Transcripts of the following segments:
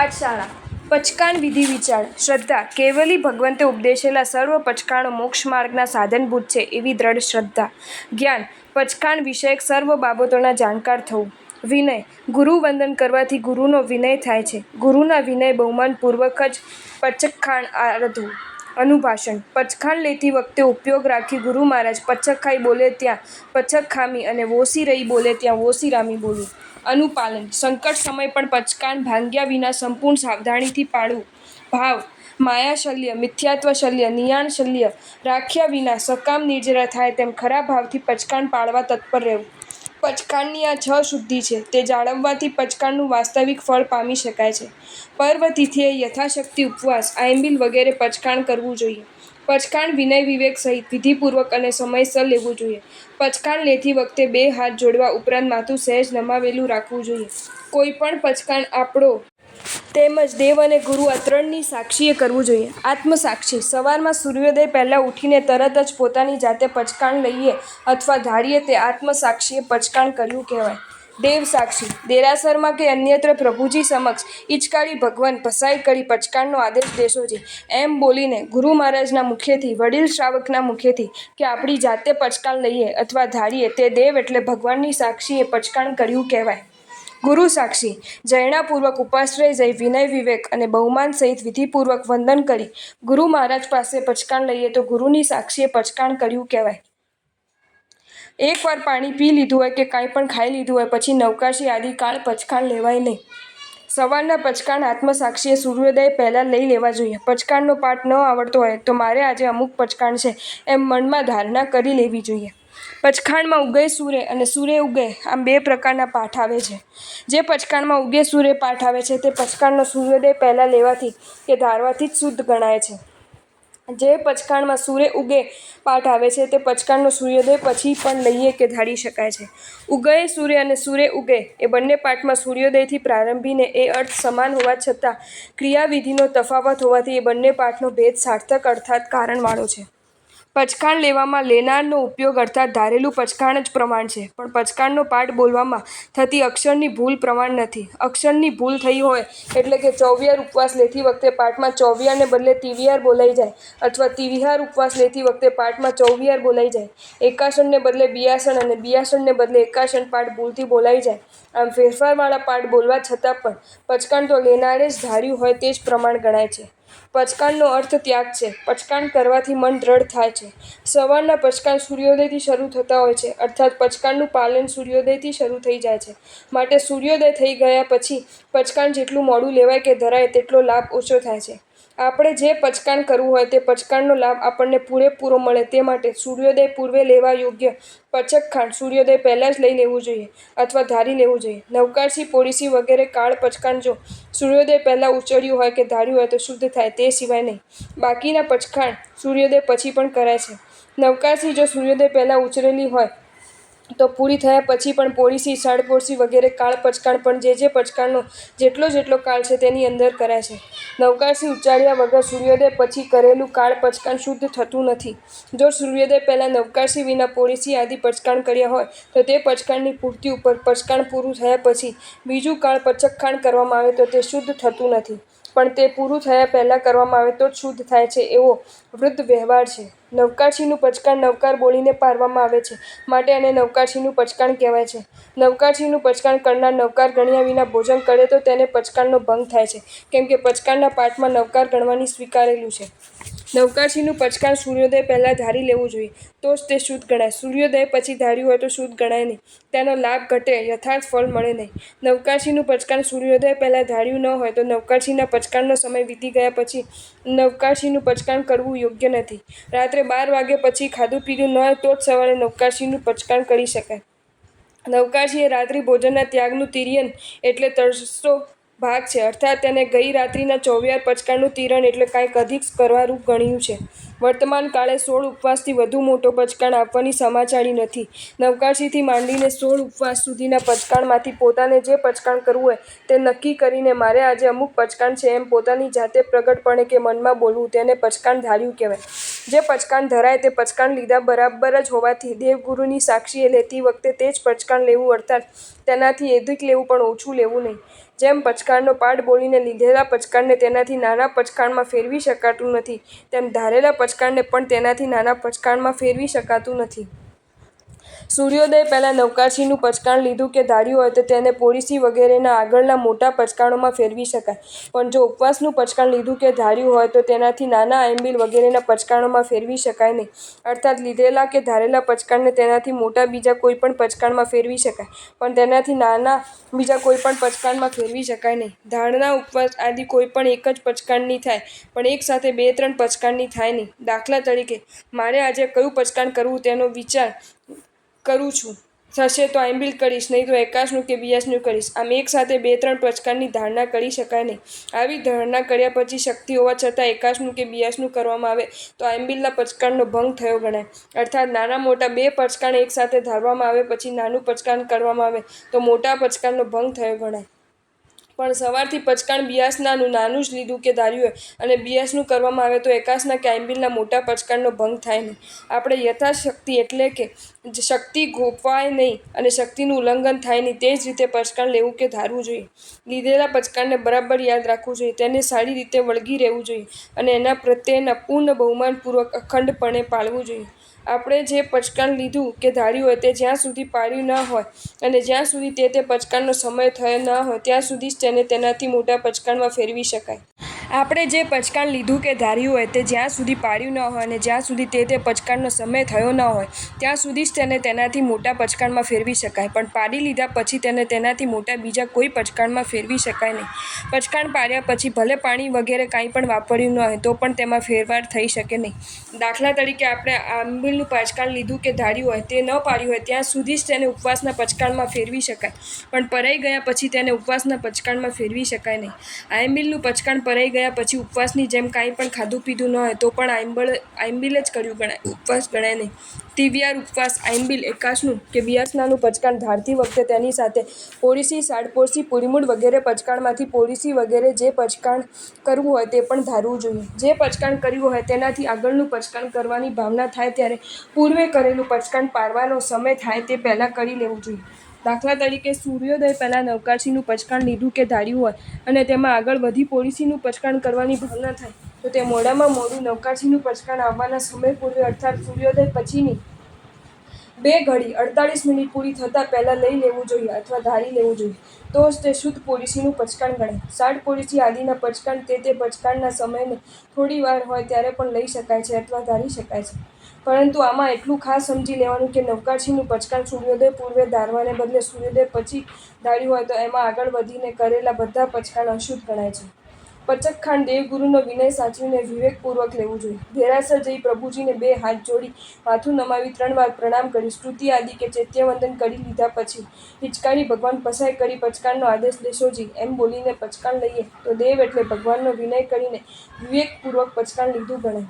પાઠશાળા પચકાણ વિધિ વિચાર શ્રદ્ધા કેવલી ભગવંતે ઉપદેશેલા સર્વ પચકાણો મોક્ષ માર્ગના સાધનભૂત છે એવી દ્રઢ શ્રદ્ધા. જ્ઞાન પચકાણ વિષયક સર્વ બાબતોના જાણકાર થવું. વિનય ગુરુ વંદન કરવાથી ગુરુનો વિનય થાય છે. ગુરુના વિનય બહુમાનપૂર્વક જ પચખાણ આરાધવું. અનુભાષણ પચખાણ લેતી વખતે ઉપયોગ રાખી ગુરુ મહારાજ પચક ખાઈ બોલે ત્યાં પચક ખામી અને વોસી રહી બોલે ત્યાં વોસી રામી બોલવું. અનુપાલન સંકટ સમય પણ પચકાણ ભાંગ્યા વિના સંપૂર્ણ સાવધાનીથી પાળવું. ભાવ માયાશલ્ય મિથ્યાત્વ શલ્ય નિયાણ શલ્ય રાખ્યા વિના સકામ નિર્જરા થાય તેમ ખરા ભાવથી પચકાણ પાળવા તત્પર રહેવું. પચકાણની આ 6 શુદ્ધિ છે તે જાળવવાથી પચકાણનું વાસ્તવિક ફળ પામી શકાય છે. પર્વ તિથિએ યથાશક્તિ ઉપવાસ આયંબિલ વગેરે પચકાણ કરવું જોઈએ. પચકાણ વિનય વિવેક સહિત વિધિપૂર્વક અને સમયસર લેવું જોઈએ. પચકાણ લેતી વખતે 2 હાથ જોડવા ઉપરાંત માથું સહેજ નમાવેલું રાખવું જોઈએ. કોઈ પણ પચકાણ આપણો તેમજ દેવ અને ગુરુ આ ત્રણની સાક્ષીએ કરવું જોઈએ. આત્મસાક્ષી સવારમાં સૂર્યોદય પહેલાં ઉઠીને તરત જ પોતાની જાતે પચકાણ લઈએ અથવા ધારીએ તે આત્મસાક્ષીએ પચકાણ કર્યું કહેવાય. દેવ સાક્ષી દેરાસરમાં કે અન્યત્ર પ્રભુજી સમક્ષ ઈચકાળી ભગવાન પસાઈ કરી પચકાણનો આદેશ દેશો છે એમ બોલીને ગુરુ મહારાજના મુખેથી વડીલ શ્રાવકના મુખેથી કે આપણી જાતે પચકાણ લઈએ અથવા ધારીએ તે દેવ એટલે ભગવાનની સાક્ષીએ પચકાણ કર્યું કહેવાય. ગુરુ સાક્ષી જયણાપૂર્વક ઉપાશ્રય જઈ વિનય વિવેક અને બહુમાન સહિત વિધિપૂર્વક વંદન કરી ગુરુ મહારાજ પાસે પચકાણ લઈએ તો ગુરુની સાક્ષીએ પચકાણ કર્યું કહેવાય. એકવાર પાણી પી લીધું હોય કે કાંઈ પણ ખાઈ લીધું હોય પછી નવકાશી આદિ કાળ પચકાણ લેવાય નહીં. સવારના પચકાણ આત્મસાક્ષીએ સૂર્યોદય પહેલાં લઈ લેવા જોઈએ. પચકાણનો પાઠ ન આવડતો હોય તો મારે આજે અમુક પચકાણ છે એમ મનમાં ધારણા કરી લેવી જોઈએ. પચખાણમાં ઉગય સૂર્ય અને સૂર્ય ઉગય આમ 2 પ્રકારના પાઠ આવે છે. જે પચકાણમાં ઉગે સૂર્ય પાઠ આવે છે તે પચકાણનો સૂર્યોદય પહેલાં લેવાથી કે ધારવાથી જ શુદ્ધ ગણાય છે. જે પચકાણમાં સૂર્ય ઉગે પાઠ આવે છે તે પચકાણનો સૂર્યોદય પછી પણ લઈએ કે ધારી શકાય છે. ઉગય સૂર્ય અને સૂર્ય ઉગે એ બંને પાઠમાં સૂર્યોદયથી પ્રારંભીને એ અર્થ સમાન હોવા છતાં ક્રિયાવિધિનો તફાવત હોવાથી એ બંને પાઠનો ભેદ સાર્થક અર્થાત કારણવાળો છે. પચકાણ લેવામાં લેનારનો ઉપયોગ અર્થાત ધારેલું પચકાણ જ પ્રમાણ છે પણ પચકાણનો પાઠ બોલવામાં થતી અક્ષરની ભૂલ પ્રમાણ નથી. અક્ષરની ભૂલ થઈ હોય એટલે કે ચોવિયાર ઉપવાસ લેતી વખતે પાઠમાં ચોવિયારને બદલે તિવિયાર બોલાઈ જાય અથવા તિવિહાર ઉપવાસ લેતી વખતે પાઠમાં ચોવિયાર બોલાઈ જાય. એકાસનને બદલે બિયાસણ અને બિયાસણને બદલે એકાસન પાઠ ભૂલથી બોલાઈ જાય. આમ ફેરફારવાળા પાઠ બોલવા છતાં પણ પચકાણ તો લેનારે જ ધાર્યું હોય તે જ પ્રમાણ ગણાય છે. પચકાણનો અર્થ ત્યાગ છે. પચકાણ કરવાથી મન દ્રઢ થાય છે. સવારના પચકાણ સૂર્યોદયથી શરૂ થતા હોય છે અર્થાત પચકાણનું પાલન સૂર્યોદયથી શરૂ થઈ જાય છે. માટે સૂર્યોદય થઈ ગયા પછી પચકાણ જેટલું મોડું લેવાય કે ધરાય તેટલો લાભ ઓછો થાય છે. આપણે જે પચકાણ કરવું હોય તે પચકાણનો લાભ આપણને પૂરેપૂરો મળે તે માટે સૂર્યોદય પૂર્વે લેવા યોગ્ય પચકખાણ સૂર્યોદય પહેલાં જ લઈ લેવું જોઈએ અથવા ધારી લેવું જોઈએ. નવકારસી પોળીસી વગેરે કાળ પચકાણ જો સૂર્યોદય પહેલાં ઉચર્યું હોય કે ધાર્યું હોય તો શુદ્ધ થાય તે સિવાય નહીં. બાકીના પચખાણ સૂર્યોદય પછી પણ કરાય છે. નવકારસી જો સૂર્યોદય પહેલાં ઉચરેલી હોય તો પૂરી થયા પછી પણ પોળીસી ષાળપોળસી વગેરે કાળ પચકાણ પણ જે પચકાણનો જેટલો કાળ છે તેની અંદર કરાય છે. નવકારસી ઉચ્ચાર્યા વગર સૂર્યોદય પછી કરેલું કાળ પચકાણ શુદ્ધ થતું નથી. જો સૂર્યોદય પહેલાં નવકારસી વિના પોળીસી આદિ પચકાણ કર્યા હોય તો તે પચકાણની પૂર્તિ ઉપર પચકાણ પૂરું થયા પછી બીજું કાળ પચકખાણ કરવામાં આવે તો તે શુદ્ધ થતું નથી પણ તે પૂરું થયા પહેલાં કરવામાં આવે તો જ શુદ્ધ થાય છે એવો વૃદ્ધ વ્યવહાર છે. નવકારસીનું પચકાણ નવકાર બોલીને પારવામાં આવે છે માટે આને નવકારસીનું પચકાણ કહેવાય છે. નવકારસીનું પચકાણ કરનાર નવકાર ગણ્યા વિના ભોજન કરે તો તેને પચકાણનો ભંગ થાય છે કેમ કે પચકાણના પાઠમાં નવકાર ગણવાની સ્વીકારેલું છે. નવકારસીનું પચકાણ સૂર્યોદય પહેલાં ધારી લેવું જોઈએ તો જ તે શુદ્ધ ગણાય. સૂર્યોદય પછી ધાર્યું હોય તો શુદ્ધ ગણાય નહીં. તેનો લાભ ઘટે યથાર્થ ફળ મળે નહીં. નવકારસીનું પચકાણ સૂર્યોદય પહેલાં ધાર્યું ન હોય તો નવકારસીના પચકાણનો સમય વીતી ગયા પછી નવકારસીનું પચકાણ કરવું યોગ્ય નથી. રાત્રે 12 વાગ્યા પછી ખાધું પીધું ન હોય તો જ સવારે નવકારસીનું પચકાણ કરી શકાય. નવકારસી એ રાત્રિ ભોજનના ત્યાગનું તિર્યન એટલે તરસો ભાગ છે અર્થાત તેને ગઈ રાત્રિના ચોવિયાર પચકાણનું તિર્યન એટલે કાંઈક અધિક કરવારૂપ ગણ્યું છે. વર્તમાન કાળે 16 ઉપવાસથી વધુ મોટો પચકાણ આપવાની સમાચારી નથી. નવકાશીથી માંડીને 16 ઉપવાસ સુધીના પચકાણમાંથી પોતાને જે પચકાણ કરવું હોય તે નક્કી કરીને મારે આજે અમુક પચકાણ છે એમ પોતાની જાતે પ્રગટપણે કે મનમાં બોલવું તેને પચકાણ ધાર્યું કહેવાય. જે પચકાણ ધરાય તે પચકાણ લીધા બરાબર જ હોવાથી દેવગુરુની સાક્ષીએ લેતી વખતે તે જ પચકાણ લેવું અર્થાત તેનાથી એધિક લેવું પણ ઓછું લેવું નહીં. જેમ પચકાણનો પાઠ બોલીને લીધેલા પચકાણને તેનાથી નાના પચકાણમાં ફેરવી શકાતું નથી તેમ ધારેલા પચકાણને પણ તેનાથી નાના પચકાણમાં ફેરવી શકાતું નથી. સૂર્યોદય પહેલાં નવકાશીનું પચકાણ લીધું કે ધાર્યું હોય તો તેને પોળીસી વગેરેના આગળના મોટા પચકાણોમાં ફેરવી શકાય. પણ જો ઉપવાસનું પચકાણ લીધું કે ધાર્યું હોય તો તેનાથી નાના આંબીલ વગેરેના પચકાણોમાં ફેરવી શકાય નહીં. અર્થાત લીધેલા કે ધારેલા પચકાણને તેનાથી મોટા બીજા કોઈ પણ પચકાણમાં ફેરવી શકાય પણ તેનાથી નાના બીજા કોઈ પણ પચકાણમાં ફેરવી શકાય નહીં. ધારણા ઉપવાસ આદિ કોઈ પણ એક જ પચકાણની થાય પણ એક સાથે 2-3 પચકાણની થાય નહીં. દાખલા તરીકે મારે આજે કયું પચકાણ કરવું તેનો વિચાર કરું છું. થશે તો આંબીલ કરીશ, નહીં તો એકાશનું કે બિયાસનું કરીશ. આમ એક સાથે 2-3 પચકાણની ધારણા કરી શકાય નહીં. આવી ધારણા કર્યા પછી શક્તિ હોવા છતાં એકાશનું કે બિયાસનું કરવામાં આવે તો આંબીલના પચકાણનો ભંગ થયો ગણાય. અર્થાત નાના મોટા 2 પચકાણ એક સાથે ધારવામાં આવે પછી નાનું પચકાણ કરવામાં આવે તો મોટા પચકાણનો ભંગ થયો ગણાય. પણ સવારથી પચકાણ બિયાસનાનું નાનું જ લીધું કે ધાર્યું હોય અને બિયાસનું કરવામાં આવે તો એકાશના કે આંબીલના મોટા પચકાણનો ભંગ થાય નહીં. આપણે યથાશક્તિ એટલે કે શક્તિ ગોપાય નહીં અને શક્તિનું ઉલ્લંઘન થાય નહીં તે જ રીતે પચકાણ લેવું કે ધારવું જોઈએ. લીધેલા પચકાણને બરાબર યાદ રાખવું જોઈએ, તેને સારી રીતે વળગી રહેવું જોઈએ અને એના પ્રત્યેના પૂર્ણ બહુમાનપૂર્વક અખંડપણે પાળવું જોઈએ. આપણે જે પચકાણ લીધું કે ધાર્યું હોય તે જ્યાં સુધી પાળ્યું ન હોય અને જ્યાં સુધી તે પચકાણનો સમય થયો ન હોય ત્યાં સુધી જ તેને તેનાથી મોટા પચકાણમાં ફેરવી શકાય. આપણે જે પચકાણ લીધું કે ધાર્યું હોય તે જ્યાં સુધી પાળ્યું ન હોય અને જ્યાં સુધી તે પચકાણનો સમય થયો ન હોય ત્યાં સુધી જ તેને તેનાથી મોટા પચકાણમાં ફેરવી શકાય. પણ પાડી લીધા પછી તેને તેનાથી મોટા બીજા કોઈ પચકાણમાં ફેરવી શકાય નહીં. પચકાણ પાડ્યા પછી ભલે પાણી વગેરે કાંઈ પણ વાપર્યું ન હોય તો પણ તેમાં ફેરફાર થઈ શકે નહીં. દાખલા તરીકે આપણે આંબીલનું પચકાણ લીધું કે ધાર્યું હોય તે ન પાડ્યું હોય ત્યાં સુધી જ તેને ઉપવાસના પચકાણમાં ફેરવી શકાય પણ પરાઈ ગયા પછી તેને ઉપવાસના પચકાણમાં ફેરવી શકાય નહીં. આંબીલનું પચકાણ પરાઈ ગયા પછી ઉપવાસની જેમ કાંઈ પણ ખાધું પીધું ન હોય તો પણ આંબીલ જ કર્યું ગણાય, ઉપવાસ ગણાય નહીં. તિવિયાર ઉપવાસ આંબીલ એકાશનું કે બિયાસનાનું પચકાણ ધારતી વખતે તેની સાથે પોળીસી, સાડપોશી, પૂરીમૂડ વગેરે પચકાણમાંથી પોળીસી વગેરે જે પચકાણ કરવું હોય તે પણ ધારવું જોઈએ. જે પચકાણ કર્યું હોય તેનાથી આગળનું પચકાણ કરવાની ભાવના થાય ત્યારે પૂર્વે કરેલું પચકાણ પાડવાનો સમય થાય તે પહેલાં કરી લેવું જોઈએ. દાખલા તરીકે સૂર્યોદય પહેલાં નવકાશીનું પચકાણ લીધું કે ધાર્યું હોય અને તેમાં આગળ વધી પોળીસીનું પચકાણ કરવાની ભાવના થાય તો તે મોડામાં મોડું નવકાશીનું પચકાણ આવવાના સમય પૂર્વે અર્થાત સૂર્યોદય પછીની 2 ઘડી 48 મિનિટ પૂરી થતાં પહેલાં લઈ લેવું જોઈએ અથવા ધારી લેવું જોઈએ. તો જ તે શુદ્ધ પોળીસીનું પચકાણ ગણાય. સાડપોળીસી આદિના પચકાણ તે પચકાણના સમયને થોડી વાર હોય ત્યારે પણ લઈ શકાય છે અથવા ધારી શકાય છે. પરંતુ આમાં એટલું ખાસ સમજી લેવાનું કે નવકાશીનું પચકાણ સૂર્યોદય પૂર્વે ધારવાને બદલે સૂર્યોદય પછી ધાર્યું હોય તો એમાં આગળ વધીને કરેલા બધા પચકાણ અશુદ્ધ ગણાય છે. પચકખાણ દેવગુરુનો વિનય સાચવીને વિવેકપૂર્વક લેવું જોઈએ. દેરાસર જઈ પ્રભુજીને 2 હાથ જોડી માથું નમાવી 3 વાર પ્રણામ કરી સ્તુતિ આદિ કે ચૈત્યવંદન કરી લીધા પછી હિચકારી ભગવાન પસાય કરી પચકાણનો આદેશ દેશોજી એમ બોલીને પચકાણ લઈએ તો દેવ એટલે ભગવાનનો વિનય કરીને વિવેકપૂર્વક પચકાણ લીધું ગણાય.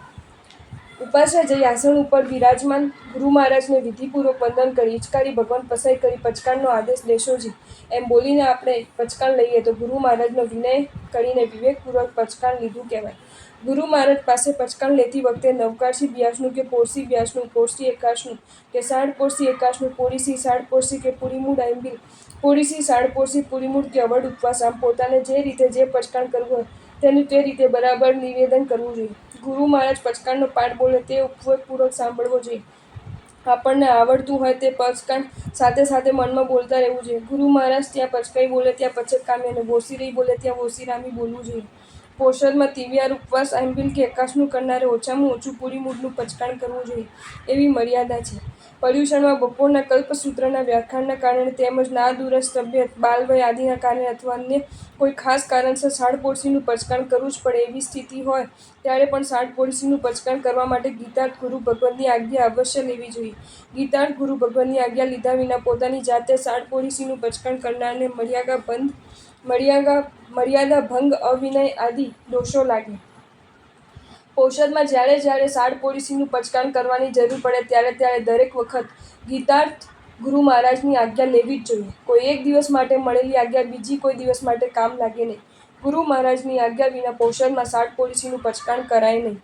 ઉપાસે જઈ આસન ઉપર બિરાજમાન ગુરુ મહારાજને વિધિપૂર્વક વંદન કરી હિચકારી ભગવાન પસાઈ કરી પચકાણનો આદેશ દેશોજી એમ બોલીને આપણે પચકાણ લઈએ તો ગુરુ મહારાજનો વિનય કરીને વિવેકપૂર્વક પચકાણ લીધું કહેવાય. ગુરુ મહારાજ પાસે પચકાણ લેતી વખતે નવકાશી બિયાસનું કે પોળસી બિયાસનું, પોળસી એકાશનું કે સાડપોશી એકાશનું, પોળીસી, સાડપોશી કે પૂરીમૂડ આંબીલ, પોળીસી, સાડપોશી, પૂરીમૂડ કે અવઢ ઉપવાસ આમ પોતાને જે રીતે જે પચકાણ કરવું હોય તેનું તે રીતે બરાબર નિવેદન કરવું જોઈએ. ગુરુ મહારાજ પચકાણનો પાઠ બોલે તે ઉપપૂર્વક સાંભળવો જોઈએ. આપણને આવડતું હોય તે પચકાણ સાથે સાથે મનમાં બોલતા રહેવું જોઈએ. ગુરુ મહારાજ ત્યાં પચકાઈ બોલે ત્યાં પચકામી અને વોશીરઈ બોલે ત્યાં વોશીરામી બોલવું જોઈએ. પોષદમાં તિવિયાર ઉપવાસ આંબીલ કે એકાશનું કરનારે ઓછામાં ઓછું પૂરીમૂડનું પચકાણ કરવું જોઈએ એવી મર્યાદા છે. પર્યુષણમાં બપોરના કલ્પસૂત્રના વ્યાખ્યાનના કારણે તેમજ નાદુરસ્ત તબિયત, બાલવય આદિના કારણે અથવા અન્ય કોઈ ખાસ કારણસર સાડપોશીનું પચકાણ કરવું જ પડે એવી સ્થિતિ હોય ત્યારે પણ સાડપોશીનું પચકાણ કરવા માટે ગીતાર્થ ગુરુ ભગવંતની આજ્ઞા અવશ્ય લેવી જોઈએ. ગીતાર્થ ગુરુ ભગવંતની આજ્ઞા લીધા વિના પોતાની જાતે સાડપોશીનું પચકાણ કરનારને મર્યાદા ભંગ, અવિનય આદિ દોષો લાગે. ઔષધમાં જ્યારે જ્યારે સાડ પોલિસીનું પચકાણ કરવાની જરૂર પડે ત્યારે દરેક વખત ગીતાર્થ ગુરુ મહારાજની આજ્ઞા લેવી જ જોઈએ. કોઈ એક દિવસ માટે મળેલી આજ્ઞા બીજી કોઈ દિવસ માટે કામ લાગે નહીં. ગુરુ મહારાજની આજ્ઞા વિના ઔષધમાં સાડ પોલિસીનું પચકાણ કરાય નહીં.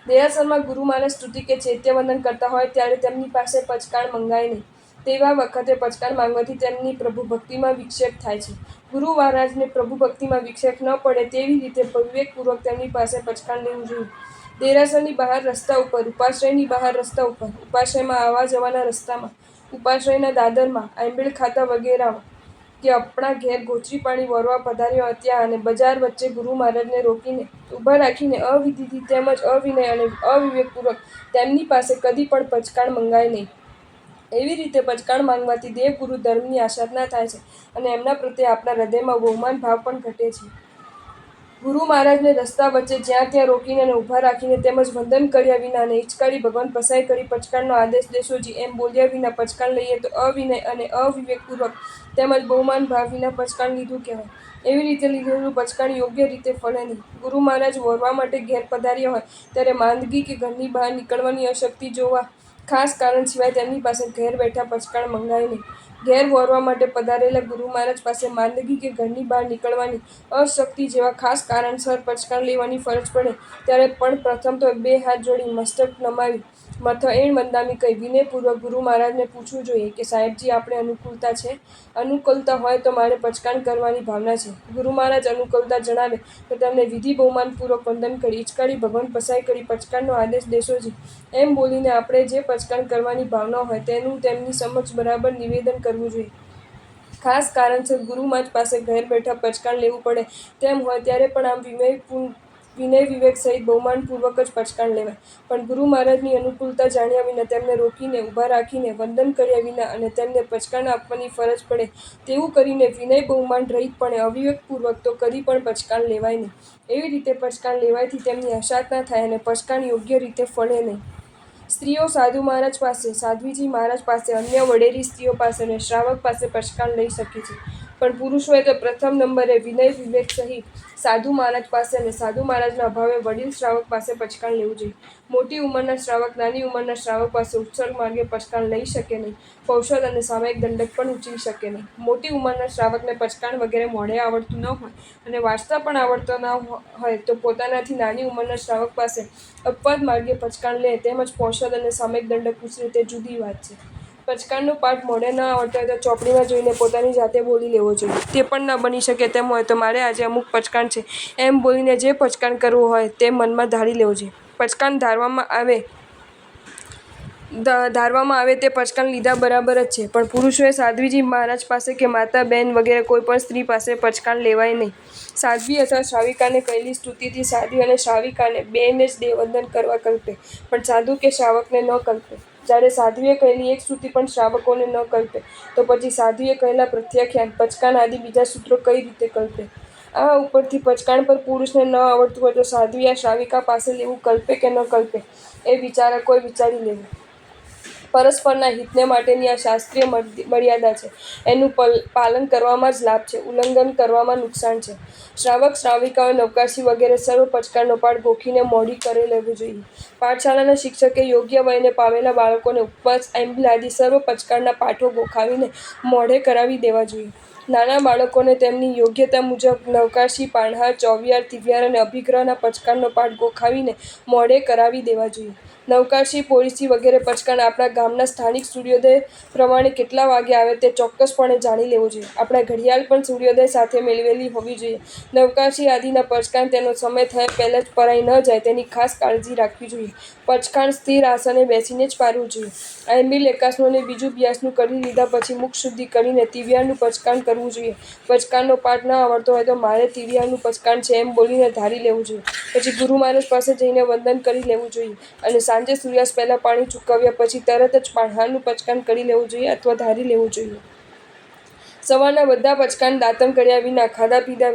દેરાસરમાં ગુરુ મહારાજ સ્તુતિ કે ચૈત્યવંદન કરતા હોય ત્યારે તેમની પાસે પચકાણ મંગાય નહીં. તેવા વખતે પચકાણ માંગવાથી તેમની પ્રભુ ભક્તિમાં વિક્ષેપ થાય છે. ગુરુ મહારાજને પ્રભુ ભક્તિમાં વિક્ષેપ ન પડે તેવી રીતે વિવેકપૂર્વક તેમની પાસે પચકાણ લેવું જોઈએ. દેરાસરની બહાર રસ્તા ઉપર, ઉપાશ્રયની બહાર રસ્તા ઉપર, ઉપાશ્રયમાં આવવા જવાના રસ્તામાં, ઉપાશ્રયના દાદરમાં, આંબીલ ખાતા વગેરેમાં કે આપણા ઘેર ગોચરી પાણી વરવા પધાર્યો ત્યાં અને બજાર વચ્ચે ગુરુ મહારાજને રોકીને ઊભા રાખીને અવિધિથી તેમજ અવિનય અને અવિવેકપૂર્વક તેમની પાસે કદી પણ પચકાણ મંગાય નહીં. એવી રીતે પચકાણ માંગવાથી દેવગુરુ ધર્મની આસાધના થાય છે અને એમના પ્રત્યે આપણા હૃદયમાં બહુમાન ભાવ પણ ઘટે છે. ગુરુ મહારાજને રસ્તા વચ્ચે જ્યાં ત્યાં રોકીને અને ઊભા રાખીને તેમજ વંદન કર્યા વિના અને હિચકારી ભગવાન પસાઈ કરી પચકાણનો આદેશ દેશોજી એમ બોલ્યા વિના પચકાણ લઈએ તો અવિનય અને અવિવેકપૂર્વક તેમજ બહુમાન ભાવ વિના પચકાણ લીધું કહેવાય. એવી રીતે લીધેલું પચકાણ યોગ્ય રીતે ફળે નહીં. ગુરુ મહારાજ વરવા માટે ઘેર પધાર્યા હોય ત્યારે માંદગી કે ઘરની બહાર નીકળવાની અશક્તિ જોવા ખાસ કારણ સિવાય તેમની પાસે ઘેર બેઠા પચકાણ મંગાય નહીં. ઘેર વરવા માટે પધારેલા ગુરુ મહારાજ પાસે માંદગી કે ઘરની બહાર નીકળવાની અશક્તિ જેવા ખાસ કારણસર પચકાણ લેવાની ફરજ પડે ત્યારે પણ પ્રથમ તો 2 હાથ જોડી મસ્તક નમાવી મથએણ વંદામી કહી વિનયપૂર્વક ગુરુ મહારાજને પૂછવું જોઈએ કે સાહેબજી આપણે અનુકૂળતા છે? અનુકૂળતા હોય તો મારે પચકાણ કરવાની ભાવના છે. ગુરુ મહારાજ અનુકૂળતા જણાવે તો તેમને વિધિ બહુમાનપૂર્વક વંદન કરી હિચકારી ભગવાન પસાઈ કરી પચકાણનો આદેશ દેશોજી એમ બોલીને આપણે જે પચકાણ કરવાની ભાવના હોય તેનું તેમની સમક્ષ બરાબર નિવેદન કરવું જોઈએ. ખાસ કારણસર ગુરુ મહારાજ પાસે ઘેર બેઠા પચકાણ લેવું પડે તેમ હોય ત્યારે પણ આમ વિનય વિવેક સહિત બહુમાનપૂર્વક જ પચકાણ લેવાય. પણ ગુરુ મહારાજની અનુકૂળતા જાણ્યા વિના તેમને રોકીને ઊભા રાખીને વંદન કર્યા વિના અને તેમને પચકાણ આપવાની ફરજ પડે તેવું કરીને વિનય બહુમાન રહિતપણે અવિવેકપૂર્વક તો કદી પણ પચકાણ લેવાય નહીં. એવી રીતે પચકાણ લેવાયથી તેમની અસાધના થાય અને પચકાણ યોગ્ય રીતે ફળે નહીં. સ્ત્રીઓ સાધુ મહારાજ પાસે, સાધ્વીજી મહારાજ પાસે, અન્ય વડેરી સ્ત્રીઓ પાસે અને શ્રાવક પાસે પચકાણ લઈ શકે છે. પણ પુરુષોએ તો પ્રથમ નંબરે વિનય વિવેક સહિત સાધુ મહારાજ પાસે અને સાધુ મહારાજના અભાવે વડીલ શ્રાવક પાસે પચકાણ લેવું જોઈએ. મોટી ઉંમરના શ્રાવક નાની ઉંમરના શ્રાવક પાસે ઉત્સર્ગ માર્ગે પચકાણ લઈ શકે નહીં. પૌષધ અને સામયિક દંડક પણ ઉચરી શકે નહીં. મોટી ઉંમરના શ્રાવકને પચકાણ વગેરે મોઢે આવડતું ન હોય અને વાંચતા પણ આવડતો ન હોય તો પોતાનાથી નાની ઉંમરના શ્રાવક પાસે અપવાદ માર્ગે પચકાણ લે તેમજ પૌષધ અને સામયિક દંડક ઉછરે તે જુદી વાત છે. પચકાણનો પાઠ મોઢે ન આવડતો હોય તો ચોપડીમાં જોઈને પોતાની જાતે બોલી લેવો જોઈએ. તે પણ ન બની શકે તેમ હોય તો મારે આજે અમુક પચકાણ છે એમ બોલીને જે પચકાણ કરવું હોય તે મનમાં ધારી લેવું જોઈએ. પચકાણ ધારવામાં આવે તે પચકાણ લીધા બરાબર જ છે. પણ પુરુષોએ સાધ્વીજી મહારાજ પાસે કે માતા બહેન વગેરે કોઈ પણ સ્ત્રી પાસે પચકાણ લેવાય નહીં. સાધ્વી અથવા શ્રાવિકાને કહેલી સ્તુતિથી સાધ્વી અને શ્રાવિકાને બેયને જ વંદન કરવા કલ્પે પણ સાધુ કે શ્રાવકને ન કલ્પે. જ્યારે સાધ્વીએ કહેલી એક સ્તુતિ પણ શ્રાવકોને ન કલ્પે તો પછી સાધ્વીએ કહેલા પ્રત્યાખ્યાન, પચકાણ આદિ બીજા સૂત્રો કઈ રીતે કલ્પે? આ ઉપરથી પચકાણ પર પુરુષને ન આવડતું હોય તો સાધ્વી આ શ્રાવિકા પાસે લેવું કલ્પે કે ન કલ્પે એ વિચારકોએ વિચારી લેવું. પરસ્પરના હિતને માટેની આ શાસ્ત્રીય મર્યાદા છે. એનું પાલન કરવામાં જ લાભ છે, ઉલ્લંઘન કરવામાં નુકસાન છે. શ્રાવક શ્રાવિકાઓએ નવકાશી વગેરે સર્વ પચકાણનો પાઠ ગોખીને મોડી કરી લેવું જોઈએ. પાઠશાળાના શિક્ષકે યોગ્ય વયને પામેલા બાળકોને ઉપવાસ, આંબિલ આદિ સર્વ પચકાણના પાઠો ગોખાવીને મોઢે કરાવી દેવા જોઈએ. નાના બાળકોને તેમની યોગ્યતા મુજબ નવકાશી, પાણહાર, ચોવિહાર, તિવિહાર અને અભિગ્રહના પચકાણનો પાઠ ગોખાવીને મોઢે કરાવી દેવા જોઈએ. નવકાશી, પોળીસી વગેરે પચકાણ આપણા ગામના સ્થાનિક સૂર્યોદય પ્રમાણે કેટલા વાગે આવે તે ચોક્કસપણે જાણી લેવું જોઈએ. આપણા ઘડિયાળ પણ સૂર્યોદય સાથે મેળવેલી હોવી જોઈએ. નવકાશી આદિના પચકાણ તેનો સમય થયા પહેલાં જ પરાઈ ન જાય તેની ખાસ કાળજી રાખવી જોઈએ. પચકાણ સ્થિર આસને બેસીને જ પાડવું જોઈએ. આંબિલ એકાસનું અને બીજું બીયાસનું કરી લીધા પછી મુખ શુદ્ધિ કરીને તિવિહારનું પચકાણ કરવું જોઈએ. પચકાણનો પાઠ ન આવડતો હોય તો મારે તિવિહારનું પચકાણ છે એમ બોલીને ધારી લેવું જોઈએ. પછી ગુરુ મહારાજ પાસે જઈને વંદન કરી લેવું જોઈએ અને સાંજે સૂર્યાસ્ત પહેલાં પાણી ચૂકવ્યા પછી તરત જ પાણહારનું પચકાણ કરી લેવું જોઈએ અથવા ધારી લેવું જોઈએ. સવારના બધા પચકાણ દાતણ કર્યા વિના ખાધા પીધા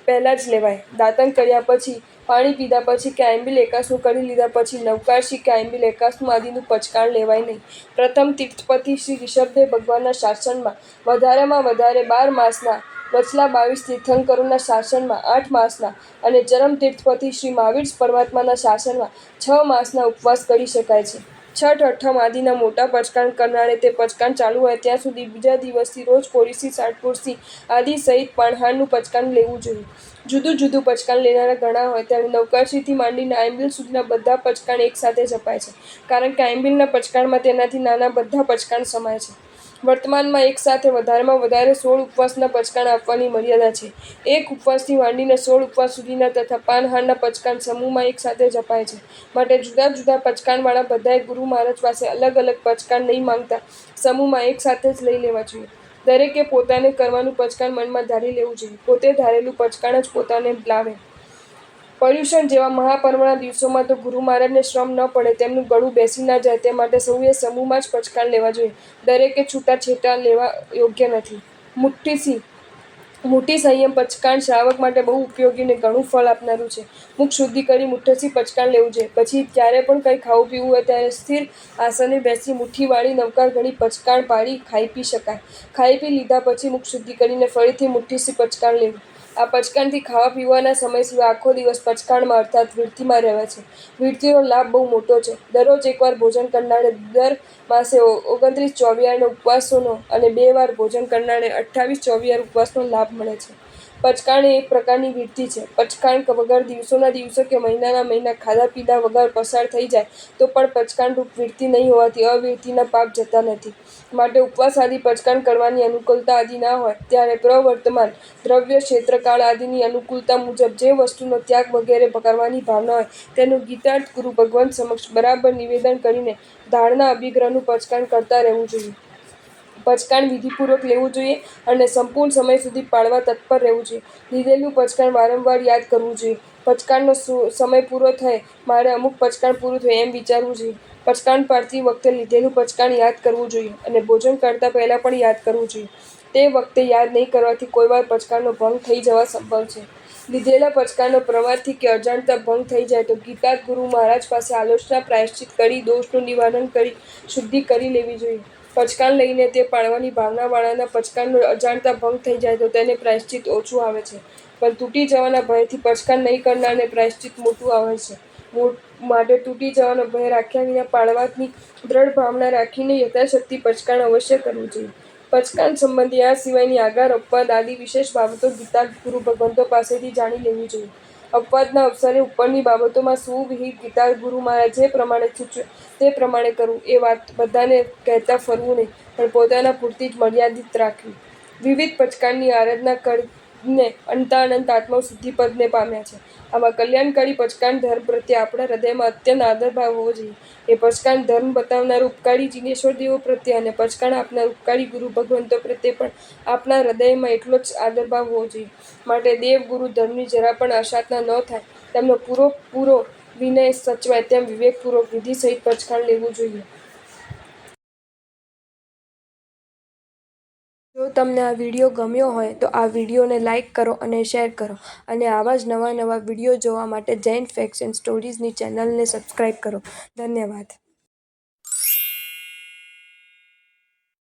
પહેલાં જ લેવાય. દાતણ કર્યા પછી, પાણી પીધા પછી કે આંબિલ એકાસનું કરી લીધા પછી નવકાશી કે આંબિલ એકાસનું આદિનું પચકાણ લેવાય નહીં. પ્રથમ તીર્થપતિ શ્રી ઋષભદેવ ભગવાનના શાસનમાં વધારેમાં વધારે 12 માસના વચલા 22 તીર્થંકરોના શાસનમાં 8 માસના અને ચરમતીર્થપતિ શ્રી મહાવીર પરમાત્માના શાસનમાં 6 માસના ઉપવાસ કરી શકાય છે. છઠ અઠમ આદિના મોટા પચકાણ કરનારે તે પચકાણ ચાલુ હોય ત્યાં સુધી બીજા દિવસથી રોજ કોરીસી સાટપુરસી આદિ સહિત પાણહારનું પચકાણ લેવું જોઈએ. જુદું જુદું પચકાણ લેનારા ઘણા હોય ત્યારે નવકાશીથી માંડીને આયંબિલ સુધીના બધા પચકાણ એક સાથે જપાય છે, કારણ કે આયંબિલના પચકાણમાં તેનાથી નાના બધા પચકાણ સમાય છે. વર્તમાનમાં એક સાથે વધારેમાં વધારે 16 ઉપવાસના પચકાણ આપવાની મર્યાદા છે. એક ઉપવાસથી માંડીને 16 ઉપવાસ સુધીના તથા પાનહારના પચકાણ સમૂહમાં એક સાથે જપાય છે. માટે જુદા જુદા પચકાણવાળા બધાએ ગુરુ મહારાજ પાસે અલગ અલગ પચકાણ નહીં માંગતા સમૂહમાં એક સાથે જ લઈ લેવા જોઈએ. દરેકે પોતાને કરવાનું પચકાણ મનમાં ધારી લેવું જોઈએ. પોતે ધારેલું પચકાણ જ પોતાને લાવે. પર્યુષણ જેવા મહાપર્વના દિવસોમાં તો ગુરુ મહારાજને શ્રમ ન પડે, તેમનું ગળું બેસી ના જાય તે માટે સૌએ સમૂહમાં જ પચકાણ લેવા જોઈએ. દરેકે છૂટાછેટા લેવા યોગ્ય નથી. મુઠ્ઠી સંયમ પચકાણ શ્રાવક માટે બહુ ઉપયોગી અને ઘણું ફળ આપનારું છે. મુખ શુદ્ધિ કરી મુઠ્ઠી પચકાણ લેવું જોઈએ. પછી જ્યારે પણ કંઈ ખાવું પીવું હોય ત્યારે સ્થિર આસને બેસી મુઠ્ઠી વાળી નવકાર ગણી પચકાણ પાડી ખાઈ પી શકાય. ખાઈ પી લીધા પછી મુખ શુદ્ધિ કરીને ફરીથી મુઠ્ઠી પચકાણ લેવું. આ પચકાણથી ખાવા પીવાના સમય સિવાય આખો દિવસ પચકાણમાં અર્થાત વિરતિમાં રહે છે. વિરતિનો લાભ બહુ મોટો છે. દરરોજ એકવાર ભોજન કરનારને દર માસે 29 ચોવિયારનો ઉપવાસનો અને 2 વાર ભોજન કરનારને 28 ચોવિયાર ઉપવાસનો લાભ મળે છે. પચકાણ એ એક પ્રકારની વિરતિ છે. પચકાણ વગર દિવસોના દિવસો કે મહિનાના મહિના ખાધા પીધા વગર પસાર થઈ જાય તો પણ પચકાણરૂપ વિરતિ નહીં હોવાથી અવિરતિના પાપ જતા નથી. માટે ઉપવાસ આદિ પચકાણ કરવાની અનુકૂળતા આદિ ના હોય ત્યારે પ્રવર્તમાન દ્રવ્ય ક્ષેત્રકાળ આદિની અનુકૂળતા મુજબ જે વસ્તુનો ત્યાગ વગેરે કરવાની ભાવના હોય તેનું ગીતાર્થ ગુરુ ભગવંત સમક્ષ બરાબર નિવેદન કરીને ધારણા અભિગ્રહનું પચકાણ કરતા રહેવું જોઈએ. પચકાણ વિધિપૂર્વક લેવું જોઈએ અને સંપૂર્ણ સમય સુધી પાળવા તત્પર રહેવું જોઈએ. લીધેલું પચકાણ વારંવાર યાદ કરવું જોઈએ. પચકાણનો સમય પૂરો થાય, મારે અમુક પચકાણ પૂરું થયું એમ વિચારવું જોઈએ. પચકાણ પાડતી વખતે લીધેલું પચકાણ યાદ કરવું જોઈએ અને ભોજન કરતા પહેલા પણ યાદ કરવું જોઈએ. તે વખતે યાદ નહીં કરવાથી કોઈવાર પચકાણનો ભંગ થઈ જવા સંભવ છે. લીધેલા પચકાણનો પ્રમાદથી કે અજાણતા ભંગ થઈ જાય તો ગીતાર્થ ગુરુ મહારાજ પાસે આલોચના પ્રાયશ્ચિત કરી દોષનું નિવારણ કરી શુદ્ધિ કરી લેવી જોઈએ. પચકાણ લઈને તે પાળવાની ભાવનાવાળાના પચકાણનો અજાણતા ભંગ થઈ જાય તો તેને પ્રાયશ્ચિત ઓછું આવે છે, પણ તૂટી જવાના ભયથી પચકાણ નહીં કરનારને પ્રાયશ્ચિત મોટું આવે છે. માટે તૂટી જવાનો ભય રાખ્યા વિના પાળવાની દ્રઢ ભાવના રાખીને યથાશક્તિ પચકાણ અવશ્ય કરવું જોઈએ. પચકાણ સંબંધી આ સિવાયની આગાર અપવાદ આદિ વિશેષ બાબતો ગીતાર્થ ગુરુ ભગવંતો પાસેથી જાણી લેવી જોઈએ. અપવાદના અવસરે ઉપરની બાબતોમાં સુવિહિત ગીતાર્થ ગુરુ મહારાજ જે પ્રમાણે સૂચવે તે પ્રમાણે કરવું. એ વાત બધાને કહેતા ફરવું નહીં, પણ પોતાના પૂરતી જ મર્યાદિત રાખવી. વિવિધ પચકાણની આરાધના કરીને અનંતાનંત આત્મશુદ્ધિપદને પામ્યા છે. આવા કલ્યાણકારી પચકાણ ધર્મ પ્રત્યે આપણા હૃદયમાં અત્યંત આદરભાવ હોવો જોઈએ. એ પચકાણ ધર્મ બતાવનાર ઉપકારી જીનેશ્વર દેવો પ્રત્યે અને પચકાણ આપનાર ઉપકારી ગુરુ ભગવંતો પ્રત્યે પણ આપણા હૃદયમાં એટલો જ આદરભાવ હોવો જોઈએ. માટે દેવ ગુરુ ધર્મની જરા પણ અશાતના ન થાય, તેમનો પૂરો વિનય સચવાય તેમ વિવેકપૂર્વક વિધિ સહિત પચકાણ લેવું જોઈએ. જો તમને આ વિડીયો ગમ્યો હોય તો આ વિડીયોને લાઇક કરો અને શેર કરો અને આવા જ નવા વિડીયો જોવા માટે જૈન ફેક્ટ્સ એન્ડ સ્ટોરીઝની ચેનલને સબસ્ક્રાઈબ કરો. ધન્યવાદ.